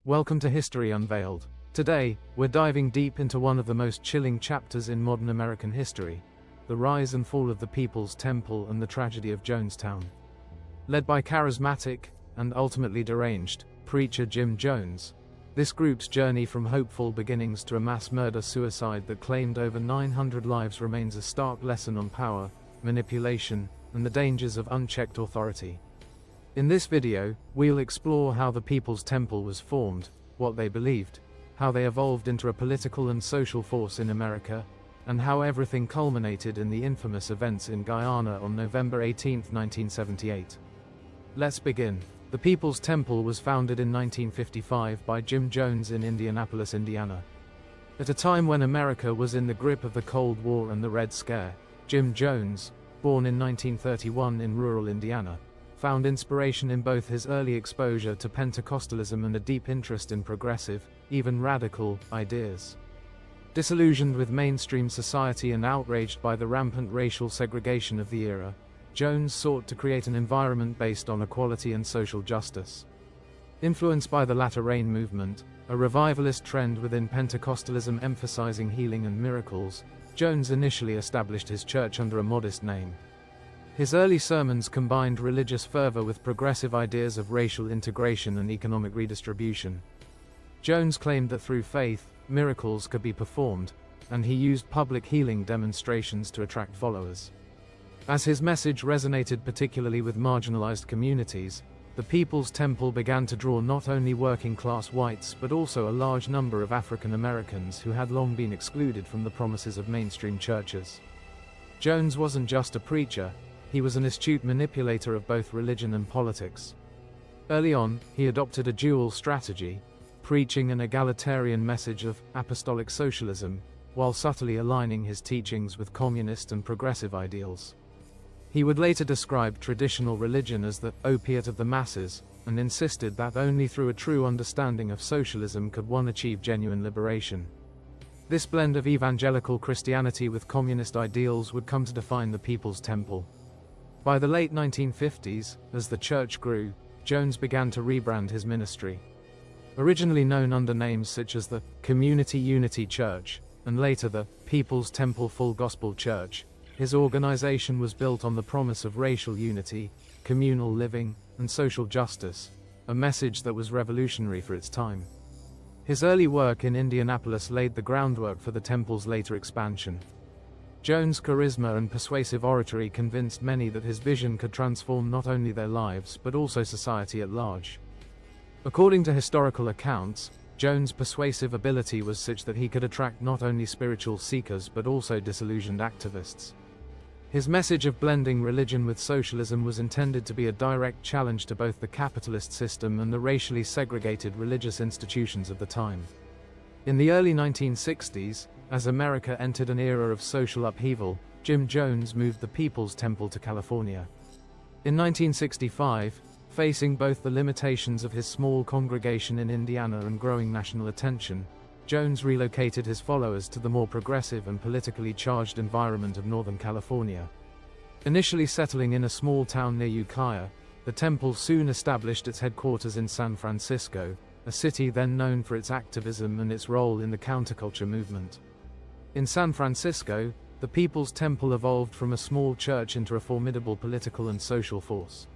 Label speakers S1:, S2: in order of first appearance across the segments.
S1: Welcome to History Unveiled. Today, we're diving deep into one of the most chilling chapters in modern American history, the rise and fall of the People's Temple and the tragedy of Jonestown. Led by charismatic, and ultimately deranged, preacher Jim Jones, this group's journey from hopeful beginnings to a mass murder-suicide that claimed over 900 lives remains a stark lesson on power, manipulation, and the dangers of unchecked authority. In this video, we'll explore how the People's Temple was formed, what they believed, how they evolved into a political and social force in America, and how everything culminated in the infamous events in Guyana on November 18, 1978. Let's begin. The People's Temple was founded in 1955 by Jim Jones in Indianapolis, Indiana. At a time when America was in the grip of the Cold War and the Red Scare, Jim Jones, born in 1931 in rural Indiana, found inspiration in both his early exposure to Pentecostalism and a deep interest in progressive, even radical, ideas. Disillusioned with mainstream society and outraged by the rampant racial segregation of the era, Jones sought to create an environment based on equality and social justice. Influenced by the Latter Rain movement, a revivalist trend within Pentecostalism emphasizing healing and miracles, Jones initially established his church under a modest name. His early sermons combined religious fervor with progressive ideas of racial integration and economic redistribution. Jones claimed that through faith, miracles could be performed, and he used public healing demonstrations to attract followers. As his message resonated particularly with marginalized communities, the People's Temple began to draw not only working-class whites but also a large number of African Americans who had long been excluded from the promises of mainstream churches. Jones wasn't just a preacher, he was an astute manipulator of both religion and politics. Early on, he adopted a dual strategy, preaching an egalitarian message of Apostolic Socialism, while subtly aligning his teachings with communist and progressive ideals. He would later describe traditional religion as the opiate of the masses, and insisted that only through a true understanding of socialism could one achieve genuine liberation. This blend of evangelical Christianity with communist ideals would come to define the People's Temple. By the late 1950s, as the church grew, Jones began to rebrand his ministry. Originally known under names such as the Community Unity Church, and later the People's Temple Full Gospel Church, his organization was built on the promise of racial unity, communal living, and social justice, a message that was revolutionary for its time. His early work in Indianapolis laid the groundwork for the temple's later expansion. Jones' charisma and persuasive oratory convinced many that his vision could transform not only their lives but also society at large. According to historical accounts, Jones' persuasive ability was such that he could attract not only spiritual seekers but also disillusioned activists. His message of blending religion with socialism was intended to be a direct challenge to both the capitalist system and the racially segregated religious institutions of the time. In the early 1960s, as America entered an era of social upheaval, Jim Jones moved the People's Temple to California. In 1965, facing both the limitations of his small congregation in Indiana and growing national attention, Jones relocated his followers to the more progressive and politically charged environment of Northern California. Initially settling in a small town near Ukiah, the temple soon established its headquarters in San Francisco, a city then known for its activism and its role in the counterculture movement. In San Francisco, the People's Temple evolved from a small church into a formidable political and social force.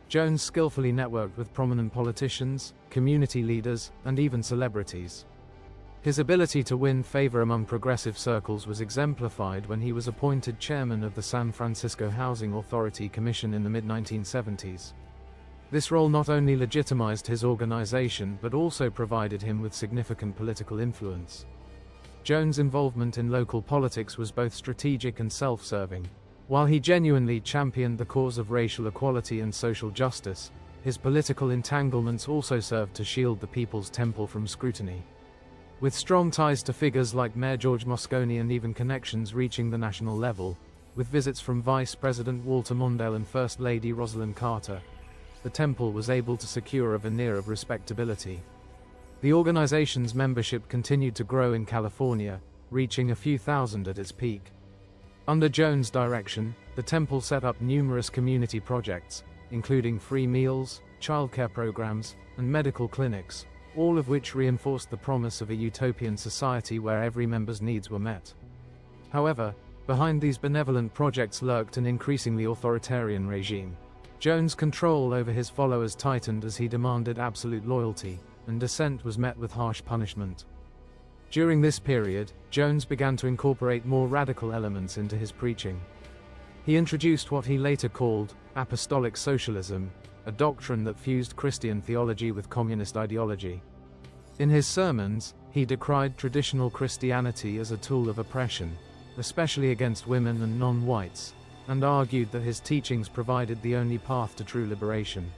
S1: Jones skillfully networked with prominent politicians, community leaders, and even celebrities. His ability to win favor among progressive circles was exemplified when he was appointed chairman of the San Francisco Housing Authority Commission in the mid-1970s. This role not only legitimized his organization but also provided him with significant political influence. Jones' involvement in local politics was both strategic and self-serving. While he genuinely championed the cause of racial equality and social justice, his political entanglements also served to shield the People's Temple from scrutiny. With strong ties to figures like Mayor George Moscone and even connections reaching the national level, with visits from Vice President Walter Mondale and First Lady Rosalind Carter, the temple was able to secure a veneer of respectability. The organization's membership continued to grow in California, reaching a few thousand at its peak. Under Jones' direction, the temple set up numerous community projects, including free meals, childcare programs, and medical clinics, all of which reinforced the promise of a utopian society where every member's needs were met. However, behind these benevolent projects lurked an increasingly authoritarian regime. Jones' control over his followers tightened as he demanded absolute loyalty, and dissent was met with harsh punishment. During this period, Jones began to incorporate more radical elements into his preaching. He introduced what he later called Apostolic Socialism, a doctrine that fused Christian theology with communist ideology. In his sermons, he decried traditional Christianity as a tool of oppression, especially against women and non-whites, and argued that his teachings provided the only path to true liberation.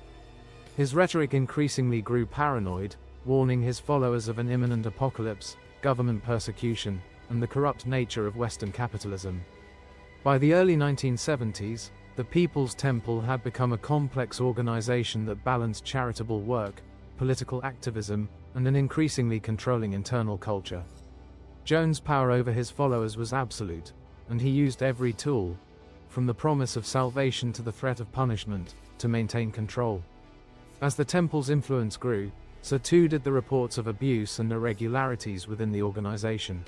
S1: His rhetoric increasingly grew paranoid, warning his followers of an imminent apocalypse, government persecution, and the corrupt nature of Western capitalism. By the early 1970s, the People's Temple had become a complex organization that balanced charitable work, political activism, and an increasingly controlling internal culture. Jones' power over his followers was absolute, and he used every tool, from the promise of salvation to the threat of punishment, to maintain control. As the temple's influence grew, so too did the reports of abuse and irregularities within the organization.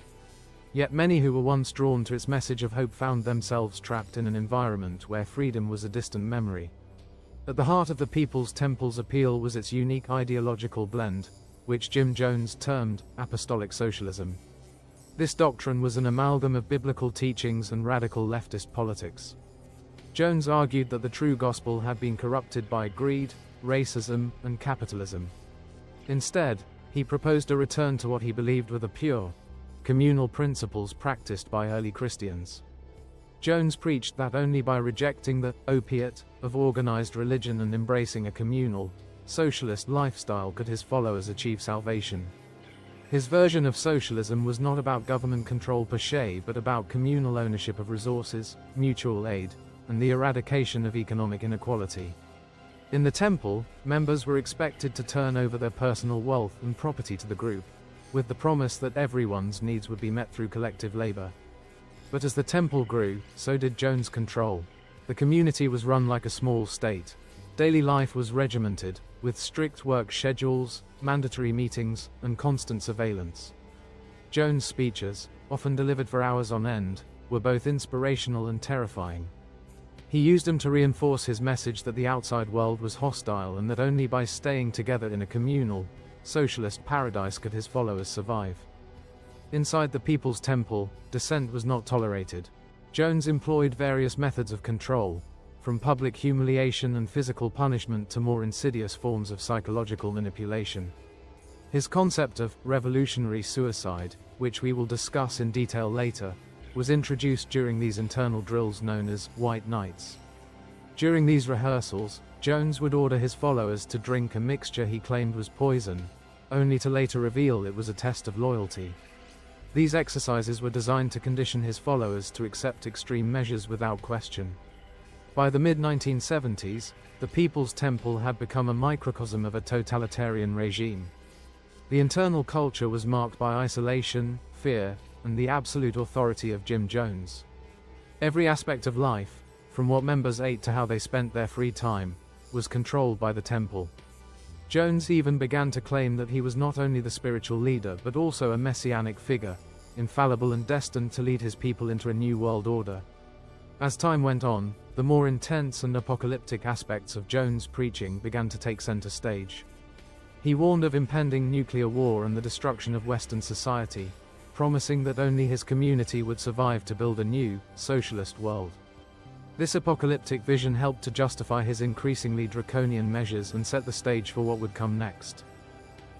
S1: Yet many who were once drawn to its message of hope found themselves trapped in an environment where freedom was a distant memory. At the heart of the People's Temple's appeal was its unique ideological blend, which Jim Jones termed Apostolic Socialism. This doctrine was an amalgam of biblical teachings and radical leftist politics. Jones argued that the true gospel had been corrupted by greed, racism, and capitalism. Instead, he proposed a return to what he believed were the pure, communal principles practiced by early Christians. Jones preached that only by rejecting the opiate of organized religion and embracing a communal, socialist lifestyle could his followers achieve salvation. His version of socialism was not about government control per se, but about communal ownership of resources, mutual aid, and the eradication of economic inequality. In the temple, members were expected to turn over their personal wealth and property to the group, with the promise that everyone's needs would be met through collective labor. But as the temple grew, so did Jones' control. The community was run like a small state. Daily life was regimented, with strict work schedules, mandatory meetings, and constant surveillance. Jones' speeches, often delivered for hours on end, were both inspirational and terrifying. He used them to reinforce his message that the outside world was hostile and that only by staying together in a communal, socialist paradise could his followers survive. Inside the People's Temple, dissent was not tolerated. Jones employed various methods of control, from public humiliation and physical punishment to more insidious forms of psychological manipulation. His concept of revolutionary suicide, which we will discuss in detail later, was introduced during these internal drills known as White Nights. During these rehearsals, Jones would order his followers to drink a mixture he claimed was poison, only to later reveal it was a test of loyalty. These exercises were designed to condition his followers to accept extreme measures without question. By the mid-1970s, the People's Temple had become a microcosm of a totalitarian regime. The internal culture was marked by isolation, fear, and the absolute authority of Jim Jones. Every aspect of life, from what members ate to how they spent their free time, was controlled by the temple. Jones even began to claim that he was not only the spiritual leader but also a messianic figure, infallible and destined to lead his people into a new world order. As time went on, the more intense and apocalyptic aspects of Jones' preaching began to take center stage. He warned of impending nuclear war and the destruction of Western society, promising that only his community would survive to build a new, socialist world. This apocalyptic vision helped to justify his increasingly draconian measures and set the stage for what would come next.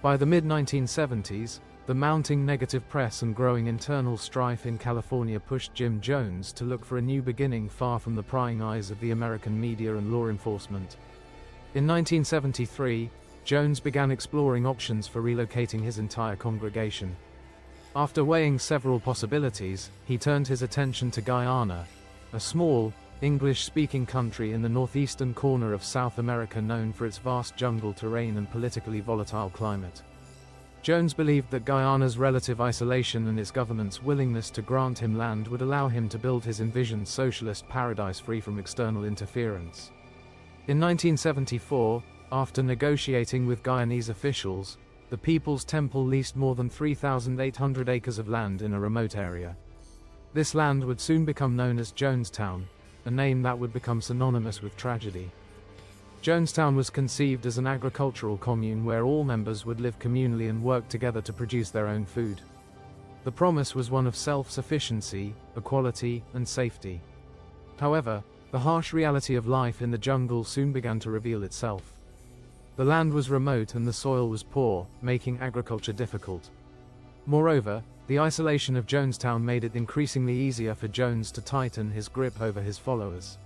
S1: By the mid-1970s, the mounting negative press and growing internal strife in California pushed Jim Jones to look for a new beginning far from the prying eyes of the American media and law enforcement. In 1973, Jones began exploring options for relocating his entire congregation. After weighing several possibilities, he turned his attention to Guyana, a small, English-speaking country in the northeastern corner of South America known for its vast jungle terrain and politically volatile climate. Jones believed that Guyana's relative isolation and its government's willingness to grant him land would allow him to build his envisioned socialist paradise free from external interference. In 1974, after negotiating with Guyanese officials, the People's Temple leased more than 3,800 acres of land in a remote area. This land would soon become known as Jonestown, a name that would become synonymous with tragedy. Jonestown was conceived as an agricultural commune where all members would live communally and work together to produce their own food. The promise was one of self-sufficiency, equality, and safety. However, the harsh reality of life in the jungle soon began to reveal itself. The land was remote and the soil was poor, making agriculture difficult. Moreover, the isolation of Jonestown made it increasingly easier for Jones to tighten his grip over his followers.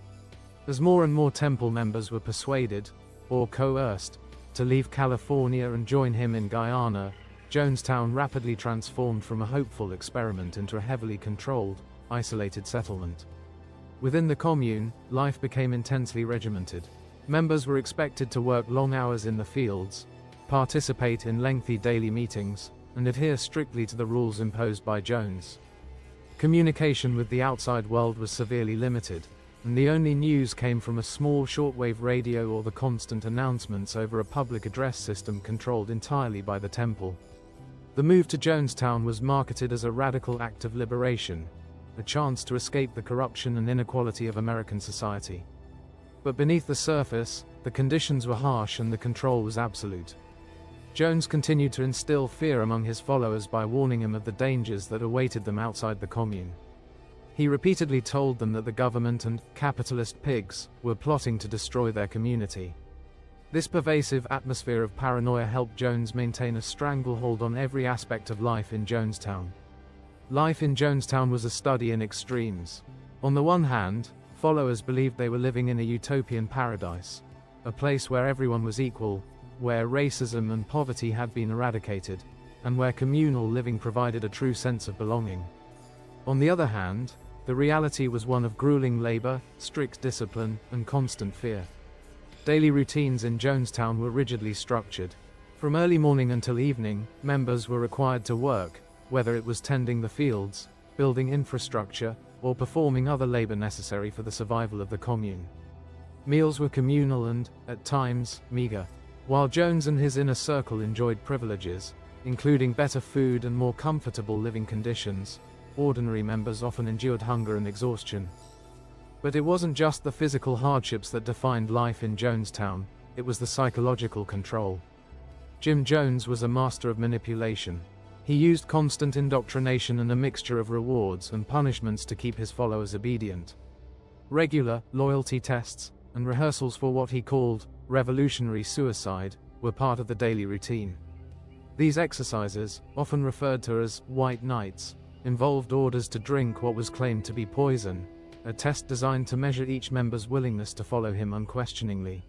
S1: As more and more temple members were persuaded, or coerced, to leave California and join him in Guyana, Jonestown rapidly transformed from a hopeful experiment into a heavily controlled, isolated settlement. Within the commune, life became intensely regimented. Members were expected to work long hours in the fields, participate in lengthy daily meetings, and adhere strictly to the rules imposed by Jones. Communication with the outside world was severely limited, and the only news came from a small shortwave radio or the constant announcements over a public address system controlled entirely by the temple. The move to Jonestown was marketed as a radical act of liberation, a chance to escape the corruption and inequality of American society. But beneath the surface, the conditions were harsh and the control was absolute. Jones continued to instill fear among his followers by warning them of the dangers that awaited them outside the commune. He repeatedly told them that the government and capitalist pigs were plotting to destroy their community. This pervasive atmosphere of paranoia helped Jones maintain a stranglehold on every aspect of life in Jonestown. Life in Jonestown was a study in extremes. On the one hand, followers believed they were living in a utopian paradise, a place where everyone was equal, where racism and poverty had been eradicated, and where communal living provided a true sense of belonging. On the other hand, the reality was one of grueling labor, strict discipline, and constant fear. Daily routines in Jonestown were rigidly structured. From early morning until evening, members were required to work, whether it was tending the fields, building infrastructure, or performing other labor necessary for the survival of the commune. Meals were communal and, at times, meager. While Jones and his inner circle enjoyed privileges, including better food and more comfortable living conditions, ordinary members often endured hunger and exhaustion. But it wasn't just the physical hardships that defined life in Jonestown, it was the psychological control. Jim Jones was a master of manipulation. He used constant indoctrination and a mixture of rewards and punishments to keep his followers obedient. Regular loyalty tests and rehearsals for what he called revolutionary suicide were part of the daily routine. These exercises, often referred to as white nights, involved orders to drink what was claimed to be poison, a test designed to measure each member's willingness to follow him unquestioningly.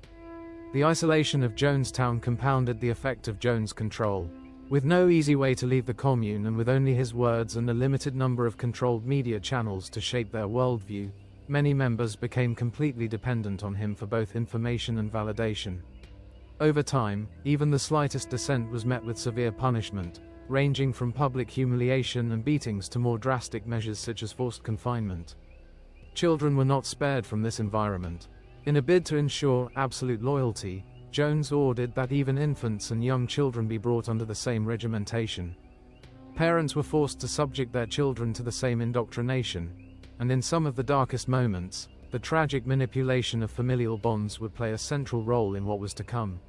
S1: The isolation of Jonestown compounded the effect of Jones' control. With no easy way to leave the commune and with only his words and a limited number of controlled media channels to shape their worldview, many members became completely dependent on him for both information and validation. Over time, even the slightest dissent was met with severe punishment, ranging from public humiliation and beatings to more drastic measures such as forced confinement. Children were not spared from this environment. In a bid to ensure absolute loyalty, Jones ordered that even infants and young children be brought under the same regimentation. Parents were forced to subject their children to the same indoctrination, and in some of the darkest moments, the tragic manipulation of familial bonds would play a central role in what was to come.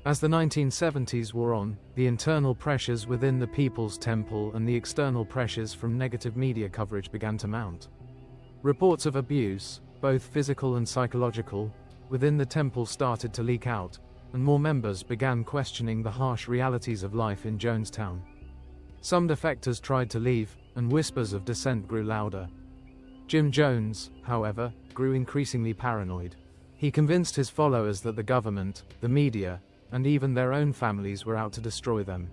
S1: As the 1970s wore on, the internal pressures within the People's Temple and the external pressures from negative media coverage began to mount. Reports of abuse, both physical and psychological, within the temple started to leak out, and more members began questioning the harsh realities of life in Jonestown. Some defectors tried to leave, and whispers of dissent grew louder. Jim Jones, however, grew increasingly paranoid. He convinced his followers that the government, the media, and even their own families were out to destroy them.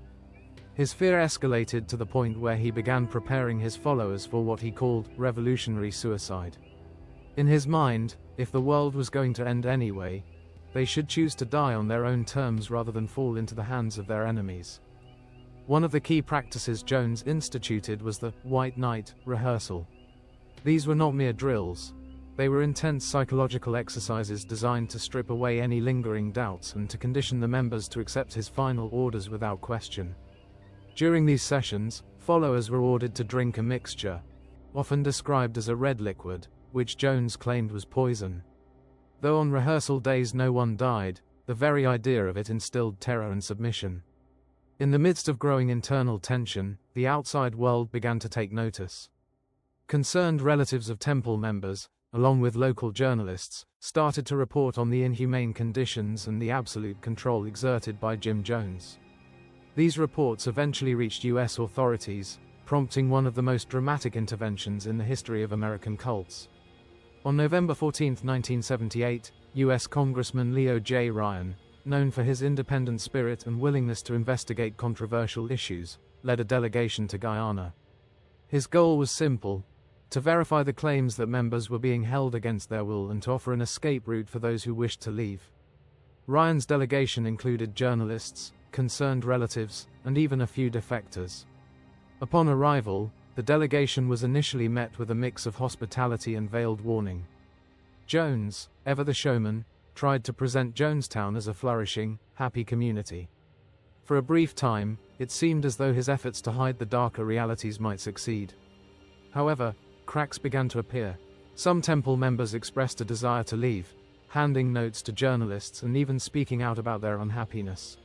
S1: His fear escalated to the point where he began preparing his followers for what he called revolutionary suicide. In his mind, if the world was going to end anyway, they should choose to die on their own terms rather than fall into the hands of their enemies. One of the key practices Jones instituted was the White Night rehearsal. These were not mere drills. They were intense psychological exercises designed to strip away any lingering doubts and to condition the members to accept his final orders without question. During these sessions, followers were ordered to drink a mixture, often described as a red liquid, which Jones claimed was poison. Though on rehearsal days no one died, the very idea of it instilled terror and submission. In the midst of growing internal tension, the outside world began to take notice. Concerned relatives of temple members, along with local journalists, started to report on the inhumane conditions and the absolute control exerted by Jim Jones. These reports eventually reached U.S. authorities, prompting one of the most dramatic interventions in the history of American cults. On November 14, 1978, U.S. Congressman Leo J. Ryan, known for his independent spirit and willingness to investigate controversial issues, led a delegation to Guyana. His goal was simple: to verify the claims that members were being held against their will and to offer an escape route for those who wished to leave. Ryan's delegation included journalists, concerned relatives, and even a few defectors. Upon arrival, the delegation was initially met with a mix of hospitality and veiled warning. Jones, ever the showman, tried to present Jonestown as a flourishing, happy community. For a brief time, it seemed as though his efforts to hide the darker realities might succeed. However, cracks began to appear. Some temple members expressed a desire to leave, handing notes to journalists and even speaking out about their unhappiness.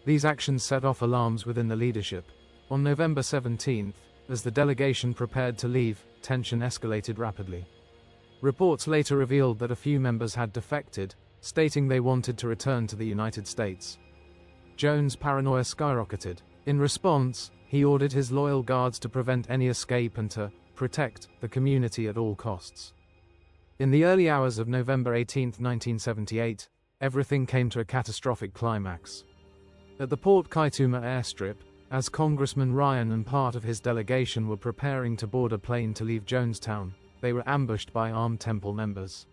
S1: These actions set off alarms within the leadership. On November 17, as the delegation prepared to leave, tension escalated rapidly. Reports later revealed that a few members had defected, stating they wanted to return to the United States. Jones' paranoia skyrocketed. In response, he ordered his loyal guards to prevent any escape and to protect the community at all costs. In the early hours of November 18, 1978, everything came to a catastrophic climax. At the Port Kaituma airstrip, as Congressman Ryan and part of his delegation were preparing to board a plane to leave Jonestown, they were ambushed by armed temple members.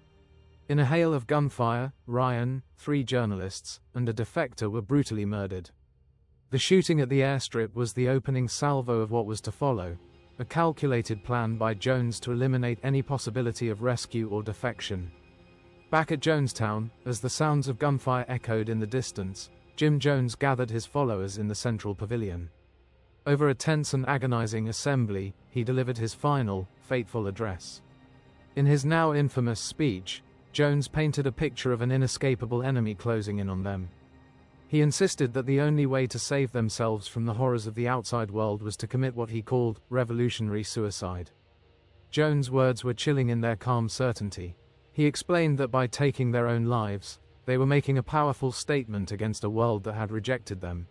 S1: In a hail of gunfire, Ryan, 3 journalists, and a defector were brutally murdered. The shooting at the airstrip was the opening salvo of what was to follow, a calculated plan by Jones to eliminate any possibility of rescue or defection. Back at Jonestown, as the sounds of gunfire echoed in the distance, Jim Jones gathered his followers in the central pavilion. Over a tense and agonizing assembly, he delivered his final, fateful address. In his now infamous speech, Jones painted a picture of an inescapable enemy closing in on them. He insisted that the only way to save themselves from the horrors of the outside world was to commit what he called revolutionary suicide. Jones' words were chilling in their calm certainty. He explained that by taking their own lives, they were making a powerful statement against a world that had rejected them.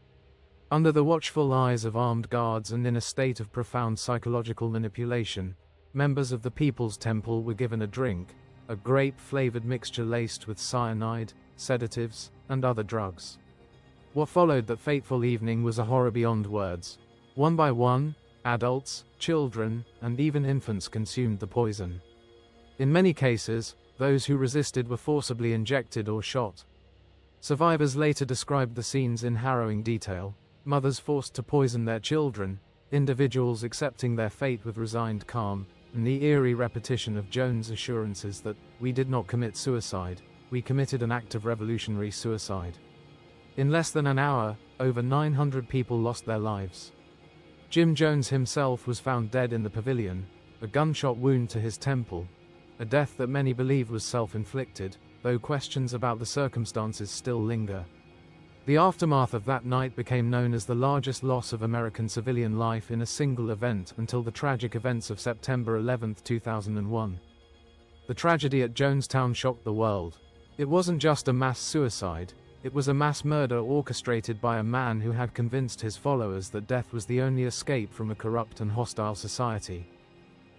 S1: Under the watchful eyes of armed guards and in a state of profound psychological manipulation, members of the People's Temple were given a drink, a grape-flavored mixture laced with cyanide, sedatives, and other drugs. What followed that fateful evening was a horror beyond words. One by one, adults, children, and even infants consumed the poison. In many cases, those who resisted were forcibly injected or shot. Survivors later described the scenes in harrowing detail: mothers forced to poison their children, individuals accepting their fate with resigned calm, and the eerie repetition of Jones' assurances that, "We did not commit suicide, we committed an act of revolutionary suicide." In less than an hour, over 900 people lost their lives. Jim Jones himself was found dead in the pavilion, a gunshot wound to his temple, a death that many believe was self-inflicted, though questions about the circumstances still linger. The aftermath of that night became known as the largest loss of American civilian life in a single event until the tragic events of September 11, 2001. The tragedy at Jonestown shocked the world. It wasn't just a mass suicide, it was a mass murder orchestrated by a man who had convinced his followers that death was the only escape from a corrupt and hostile society.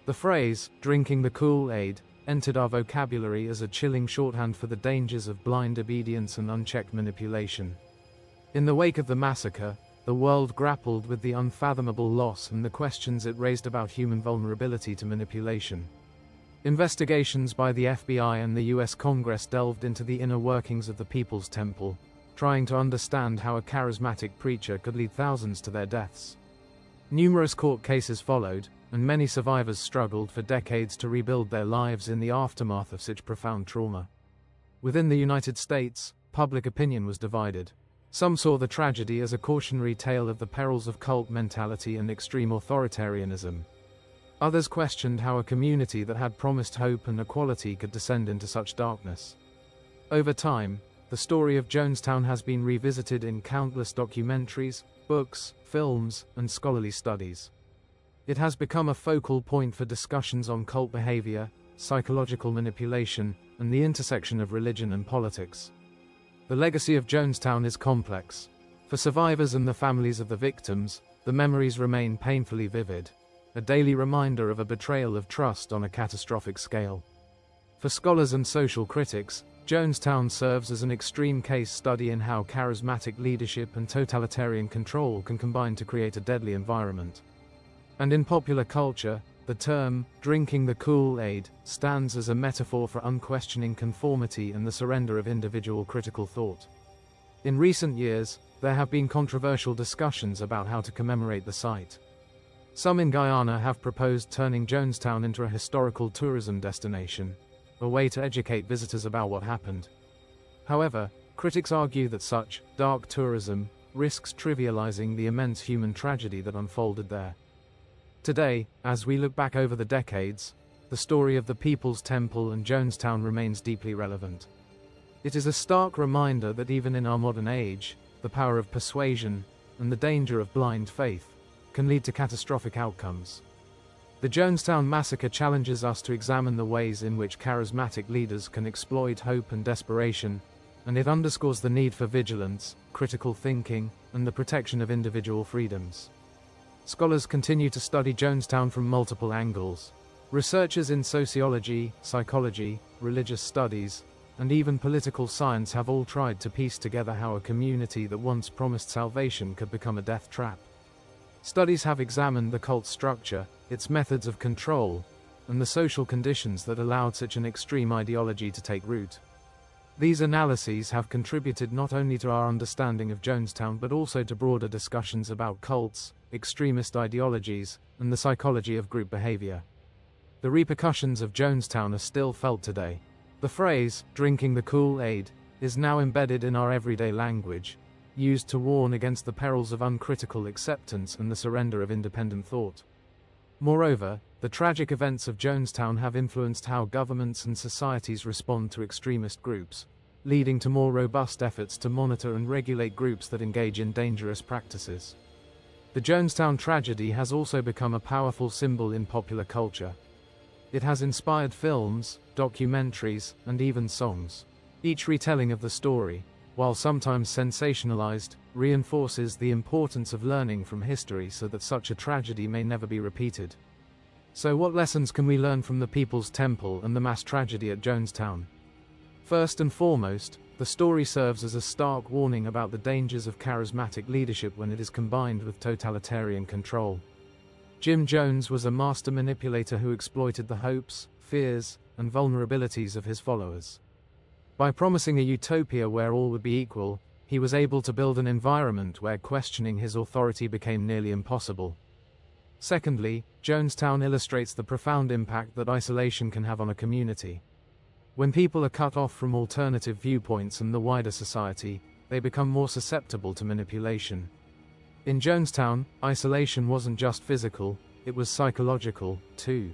S1: The phrase, "drinking the Kool-Aid," entered our vocabulary as a chilling shorthand for the dangers of blind obedience and unchecked manipulation. In the wake of the massacre, the world grappled with the unfathomable loss and the questions it raised about human vulnerability to manipulation. Investigations by the FBI and the US Congress delved into the inner workings of the People's Temple, trying to understand how a charismatic preacher could lead thousands to their deaths. Numerous court cases followed, and many survivors struggled for decades to rebuild their lives in the aftermath of such profound trauma. Within the United States, public opinion was divided. Some saw the tragedy as a cautionary tale of the perils of cult mentality and extreme authoritarianism. Others questioned how a community that had promised hope and equality could descend into such darkness. Over time, the story of Jonestown has been revisited in countless documentaries, books, films, and scholarly studies. It has become a focal point for discussions on cult behavior, psychological manipulation, and the intersection of religion and politics. The legacy of Jonestown is complex. For survivors and the families of the victims, the memories remain painfully vivid, a daily reminder of a betrayal of trust on a catastrophic scale. For scholars and social critics, Jonestown serves as an extreme case study in how charismatic leadership and totalitarian control can combine to create a deadly environment. And in popular culture, the term, "drinking the Kool-Aid," stands as a metaphor for unquestioning conformity and the surrender of individual critical thought. In recent years, there have been controversial discussions about how to commemorate the site. Some in Guyana have proposed turning Jonestown into a historical tourism destination, a way to educate visitors about what happened. However, critics argue that such dark tourism risks trivializing the immense human tragedy that unfolded there. Today, as we look back over the decades, the story of the People's Temple and Jonestown remains deeply relevant. It is a stark reminder that even in our modern age, the power of persuasion and the danger of blind faith can lead to catastrophic outcomes. The Jonestown massacre challenges us to examine the ways in which charismatic leaders can exploit hope and desperation, and it underscores the need for vigilance, critical thinking, and the protection of individual freedoms. Scholars continue to study Jonestown from multiple angles. Researchers in sociology, psychology, religious studies, and even political science have all tried to piece together how a community that once promised salvation could become a death trap. Studies have examined the cult structure, its methods of control, and the social conditions that allowed such an extreme ideology to take root. These analyses have contributed not only to our understanding of Jonestown but also to broader discussions about cults, extremist ideologies, and the psychology of group behavior. The repercussions of Jonestown are still felt today. The phrase, "drinking the Kool-Aid," is now embedded in our everyday language, used to warn against the perils of uncritical acceptance and the surrender of independent thought. Moreover, the tragic events of Jonestown have influenced how governments and societies respond to extremist groups, leading to more robust efforts to monitor and regulate groups that engage in dangerous practices. The Jonestown tragedy has also become a powerful symbol in popular culture. It has inspired films, documentaries, and even songs. Each retelling of the story, while sometimes sensationalized, reinforces the importance of learning from history so that such a tragedy may never be repeated. So what lessons can we learn from the People's Temple and the mass tragedy at Jonestown? First and foremost, the story serves as a stark warning about the dangers of charismatic leadership when it is combined with totalitarian control. Jim Jones was a master manipulator who exploited the hopes, fears, and vulnerabilities of his followers. By promising a utopia where all would be equal, he was able to build an environment where questioning his authority became nearly impossible. Secondly, Jonestown illustrates the profound impact that isolation can have on a community. When people are cut off from alternative viewpoints and the wider society, they become more susceptible to manipulation. In Jonestown, isolation wasn't just physical, it was psychological, too.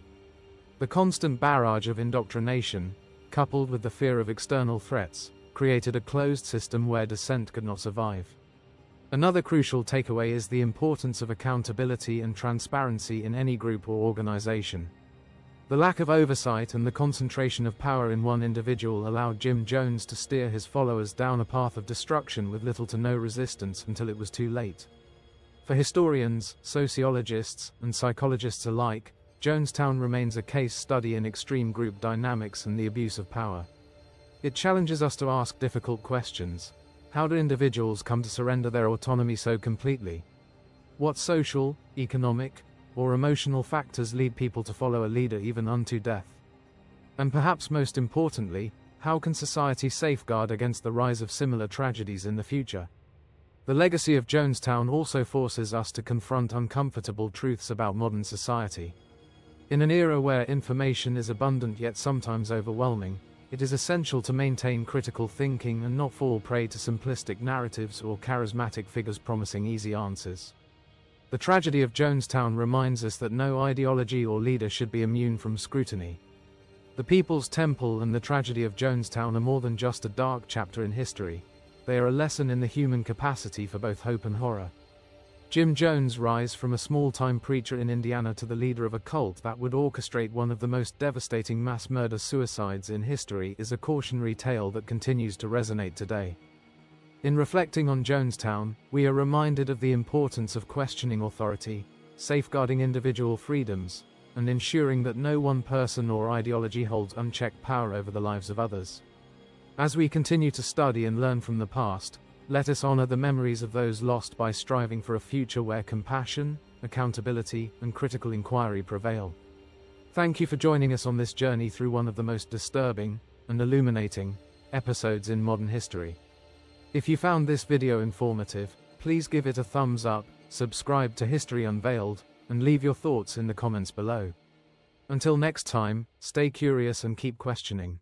S1: The constant barrage of indoctrination, coupled with the fear of external threats, created a closed system where dissent could not survive. Another crucial takeaway is the importance of accountability and transparency in any group or organization. The lack of oversight and the concentration of power in one individual allowed Jim Jones to steer his followers down a path of destruction with little to no resistance until it was too late. For historians, sociologists, and psychologists alike, Jonestown remains a case study in extreme group dynamics and the abuse of power. It challenges us to ask difficult questions. How do individuals come to surrender their autonomy so completely? What social, economic, or emotional factors lead people to follow a leader even unto death? And perhaps most importantly, how can society safeguard against the rise of similar tragedies in the future? The legacy of Jonestown also forces us to confront uncomfortable truths about modern society. In an era where information is abundant yet sometimes overwhelming, it is essential to maintain critical thinking and not fall prey to simplistic narratives or charismatic figures promising easy answers. The tragedy of Jonestown reminds us that no ideology or leader should be immune from scrutiny. The People's Temple and the tragedy of Jonestown are more than just a dark chapter in history. They are a lesson in the human capacity for both hope and horror. Jim Jones' rise from a small-time preacher in Indiana to the leader of a cult that would orchestrate one of the most devastating mass murder-suicides in history is a cautionary tale that continues to resonate today. In reflecting on Jonestown, we are reminded of the importance of questioning authority, safeguarding individual freedoms, and ensuring that no one person or ideology holds unchecked power over the lives of others. As we continue to study and learn from the past, let us honor the memories of those lost by striving for a future where compassion, accountability, and critical inquiry prevail. Thank you for joining us on this journey through one of the most disturbing and illuminating episodes in modern history. If you found this video informative, please give it a thumbs up, subscribe to History Unveiled, and leave your thoughts in the comments below. Until next time, stay curious and keep questioning.